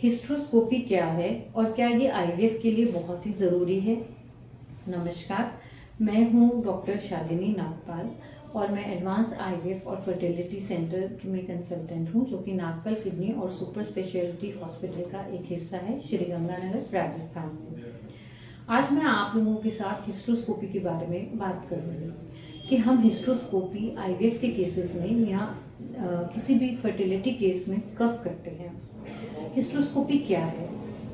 Hysteroscopy क्या है और क्या ये आईवीएफ के लिए बहुत ही ज़रूरी है। नमस्कार, मैं हूँ डॉक्टर शालिनी नागपाल और मैं एडवांस आईवीएफ और फर्टिलिटी सेंटर की मैं कंसल्टेंट हूँ, जो कि नागपाल किडनी और सुपर स्पेशलिटी हॉस्पिटल का एक हिस्सा है श्रीगंगानगर, राजस्थान में। आज मैं आप लोगों के साथ हिस्ट्रोस्कोपी के बारे में बात करूँगी कि हम हिस्ट्रोस्कोपी आईवीएफ के केसेस में या किसी भी फर्टिलिटी केस में कब करते हैं। हिस्ट्रोस्कोपी क्या है?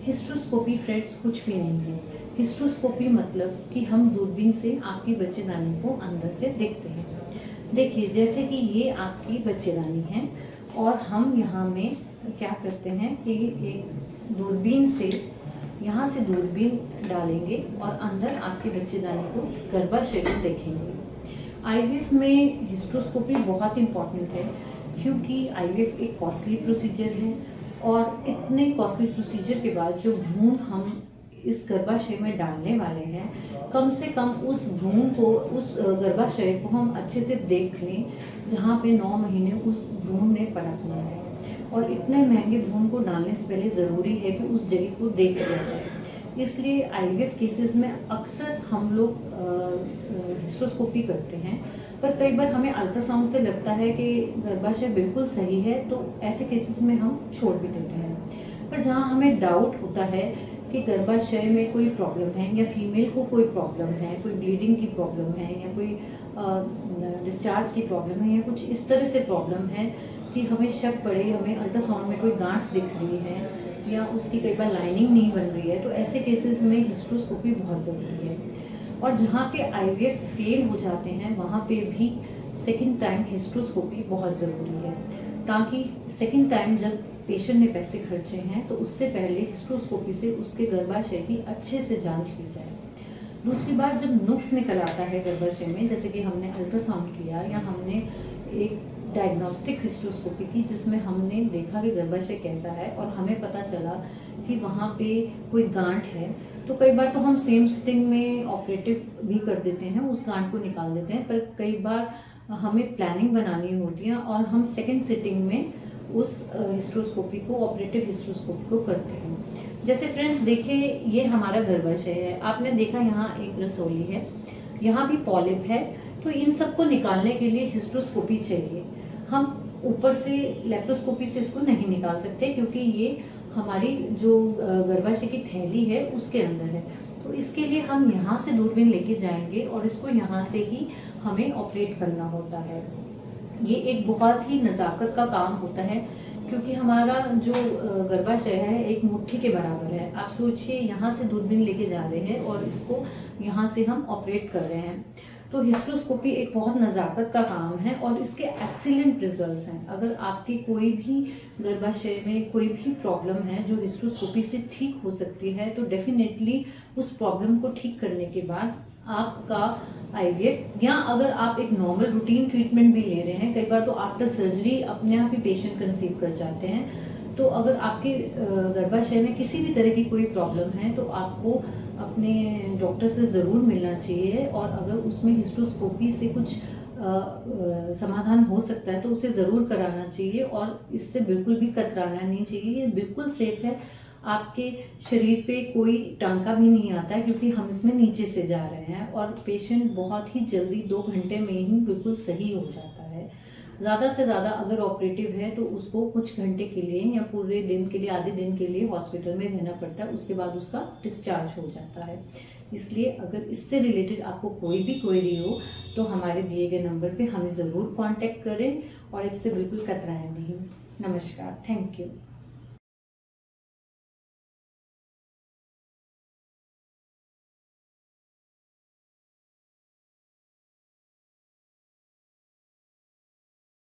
हिस्ट्रोस्कोपी फ्रेंड्स कुछ भी नहीं है। हिस्ट्रोस्कोपी मतलब कि हम दूरबीन से आपकी बच्चेदानी को अंदर से देखते हैं। देखिए, जैसे कि ये आपकी बच्चेदानी है और हम यहाँ में क्या करते हैं कि एक दूरबीन से यहाँ से दूरबीन डालेंगे और अंदर आपकी बच्चेदानी को गर्भाशय को देखेंगे। आईवीएफ में हिस्ट्रोस्कोपी बहुत इम्पॉर्टेंट है क्योंकि आईवीएफ एक कॉस्टली प्रोसीजर है और इतने कॉस्टली प्रोसीजर के बाद जो भ्रूण हम इस गर्भाशय में डालने वाले हैं, कम से कम उस भ्रूण को, उस गर्भाशय को हम अच्छे से देख लें जहाँ पे 9 महीने उस भ्रूण ने पनपना है। और इतने महंगे भ्रूण को डालने से पहले ज़रूरी है कि उस जगह को देख लिया जाए। इसलिए आईवीएफ केसेस में अक्सर हम लोग हिस्ट्रोस्कोपी करते हैं, पर कई बार हमें अल्ट्रासाउंड से लगता है कि गर्भाशय बिल्कुल सही है, तो ऐसे केसेस में हम छोड़ भी देते हैं। पर जहाँ हमें डाउट होता है कि गर्भाशय में कोई प्रॉब्लम है या फीमेल को कोई प्रॉब्लम है, कोई ब्लीडिंग की प्रॉब्लम है या कोई डिस्चार्ज की प्रॉब्लम है या कुछ इस तरह से प्रॉब्लम है कि हमें शक पड़े, हमें अल्ट्रासाउंड में कोई गांठ दिख रही है या उसकी कई बार लाइनिंग नहीं बन रही है, तो ऐसे केसेस में हिस्ट्रोस्कोपी बहुत ज़रूरी है। और जहाँ पे आईवीएफ फेल हो जाते हैं वहाँ पे भी सेकंड टाइम हिस्ट्रोस्कोपी बहुत ज़रूरी है, ताकि सेकंड टाइम जब पेशेंट ने पैसे खर्चे हैं तो उससे पहले हिस्ट्रोस्कोपी से उसके गर्भाशय की अच्छे से जांच की जाए। दूसरी बार जब नुक्स निकल आता है गर्भाशय में, जैसे कि हमने अल्ट्रासाउंड किया या हमने एक डायग्नोस्टिक हिस्ट्रोस्कोपी की जिसमें हमने देखा कि गर्भाशय कैसा है और हमें पता चला कि वहाँ पे कोई गांठ है, तो कई बार तो हम सेम सिटिंग में ऑपरेटिव भी कर देते हैं, उस गांठ को निकाल देते हैं। पर कई बार हमें प्लानिंग बनानी होती है और हम सेकेंड सिटिंग में उस हिस्ट्रोस्कोपी को, ऑपरेटिव हिस्ट्रोस्कोपी को करते हैं। जैसे फ्रेंड्स देखिए, ये हमारा गर्भाशय है, आपने देखा यहाँ एक रसोली है, यहाँ भी पॉलिप है, तो इन सबको निकालने के लिए हिस्ट्रोस्कोपी चाहिए। हम ऊपर से लेप्रोस्कोपी से इसको नहीं निकाल सकते क्योंकि ये हमारी जो गर्भाशय की थैली है उसके अंदर है, तो इसके लिए हम यहाँ से दूरबीन लेके जाएंगे और इसको यहाँ से ही हमें ऑपरेट करना होता है। ये एक बहुत ही नज़ाकत का काम होता है क्योंकि हमारा जो गर्भाशय है एक मुट्ठी के बराबर है। आप सोचिए, यहाँ से दूरबीन लेके जा रहे हैं और इसको यहाँ से हम ऑपरेट कर रहे हैं। तो हिस्ट्रोस्कोपी एक बहुत नज़ाकत का काम है और इसके एक्सीलेंट रिजल्ट्स हैं। अगर आपकी कोई भी गर्भाशय में कोई भी प्रॉब्लम है जो हिस्ट्रोस्कोपी से ठीक हो सकती है, तो डेफिनेटली उस प्रॉब्लम को ठीक करने के बाद आपका आईवीएफ, या अगर आप एक नॉर्मल रूटीन ट्रीटमेंट भी ले रहे हैं, कई बार तो आफ्टर सर्जरी अपने आप ही पेशेंट कंसीव कर जाते हैं। तो अगर आपके गर्भाशय में किसी भी तरह की कोई प्रॉब्लम है तो आपको अपने डॉक्टर से ज़रूर मिलना चाहिए, और अगर उसमें हिस्ट्रोस्कोपी से कुछ समाधान हो सकता है तो उसे ज़रूर कराना चाहिए और इससे बिल्कुल भी कतराना नहीं चाहिए। ये बिल्कुल सेफ है, आपके शरीर पे कोई टांका भी नहीं आता है क्योंकि हम इसमें नीचे से जा रहे हैं और पेशेंट बहुत ही जल्दी 2 घंटे में ही बिल्कुल सही हो जाता है। ज़्यादा से ज़्यादा अगर ऑपरेटिव है तो उसको कुछ घंटे के लिए या पूरे दिन के लिए, आधे दिन के लिए हॉस्पिटल में रहना पड़ता है, उसके बाद उसका डिस्चार्ज हो जाता है। इसलिए अगर इससे रिलेटेड आपको कोई भी क्वेरी हो तो हमारे दिए गए नंबर पे हमें ज़रूर कांटेक्ट करें और इससे बिल्कुल कतराएं नहीं। नमस्कार, थैंक यू।